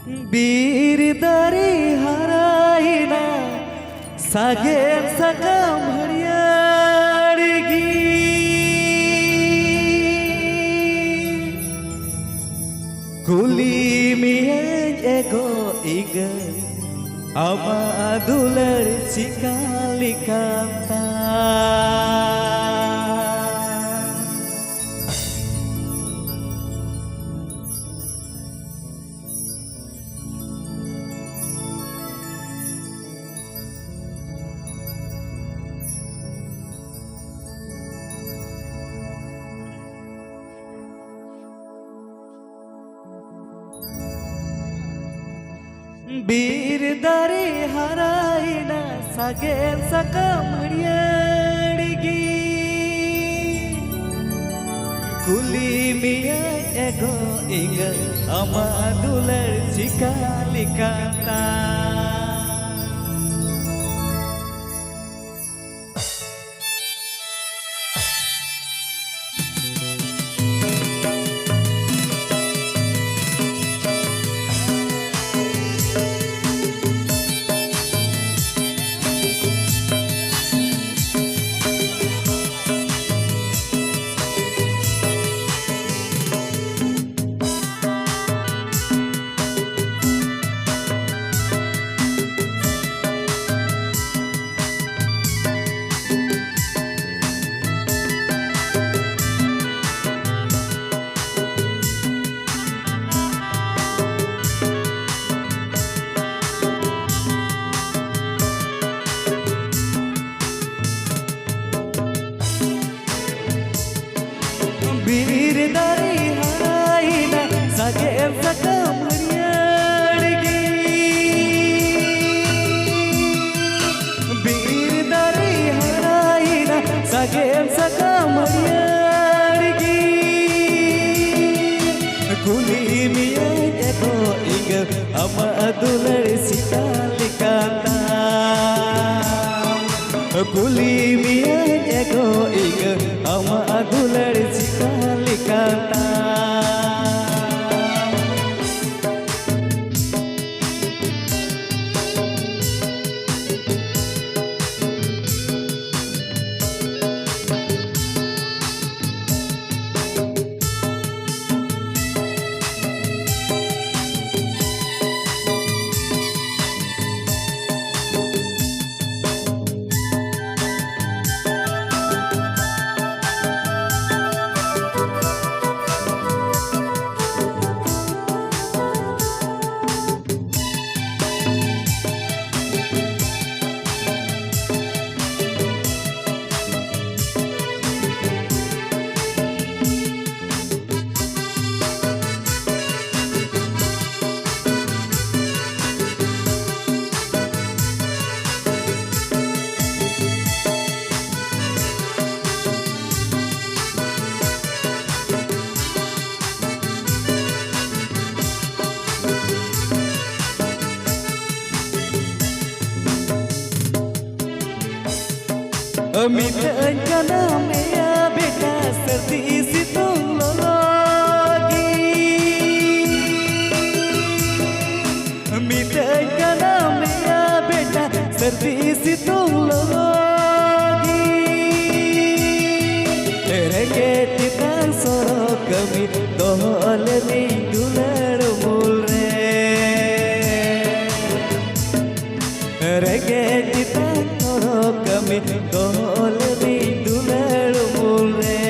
बीर दारी हराइना सागेन सकम हरियाड़गी कुली मियाज एगो इगा आमा दुलर चिकाली कांता बीर दारी हराइना सागेन सकम हरियाड़गी कुली मिया एगो इगा आमा दुलर चिकाली कांता बीर दारी हराइना सागेन सकम हरियाड़गी बीर दारी हराइना सागेन सकम हरियाड़गी कुली मिया एगो इगा आमा दुलर चिकाली कांता कुली मिया एगो इगा आमा दुलर चिकाली कांता मिलन kana मेरा बेटा सर्दी सितुंग लगी मिलन kana मेरा बेटा सर्दी सितुंग लगी रंगे तितang sorok kami dohol ni dular mulre रंगे तितang sorok kami dohol ni dular mulre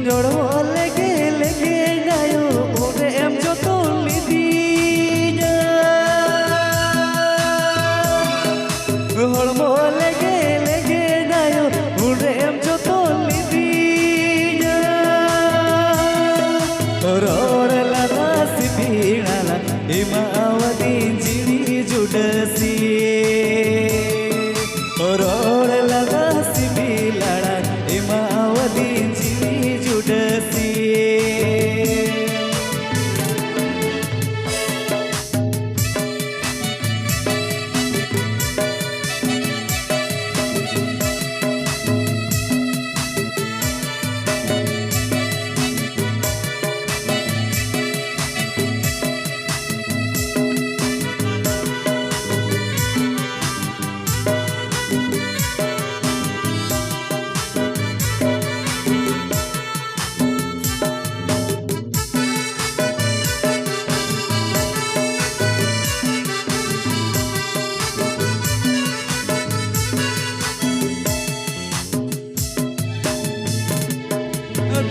जोड़ो लगे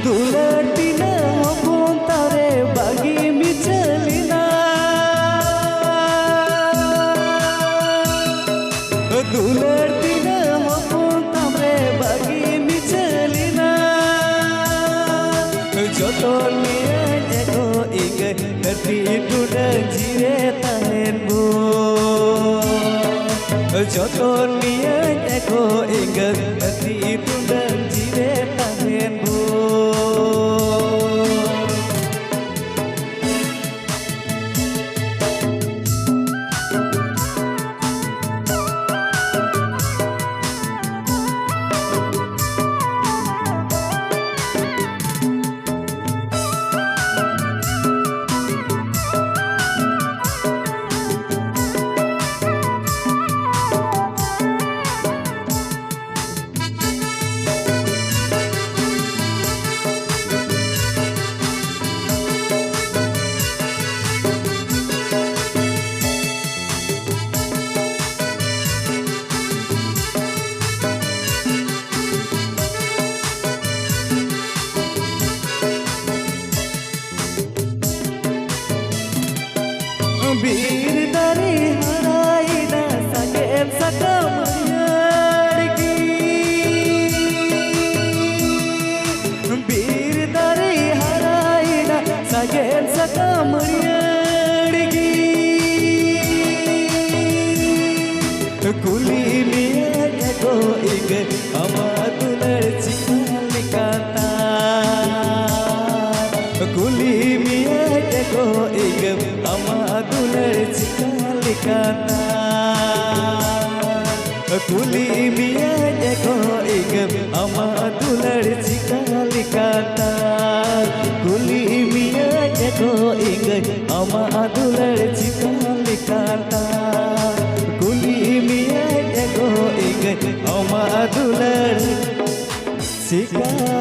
दुलर tina hopon tare bagi michalina दुलर tina hopon tare bagi michalina joton niya ego ige terti tuda jire tahen bo joton niya ego ige terti tuda jire tahen bo बीर दरी हराइना सकेम सकम यारगी बीर दरी हराइना सकेम सकम यारगी कुली मिया ego ige ama dular chikali kata कुली मिया ego ige ama dular chikali kata कुली मिया ego ige ama dular chikali kata कुली मिया ego ige ama dular chikali kata कुली मिया ego ige ama dular chikali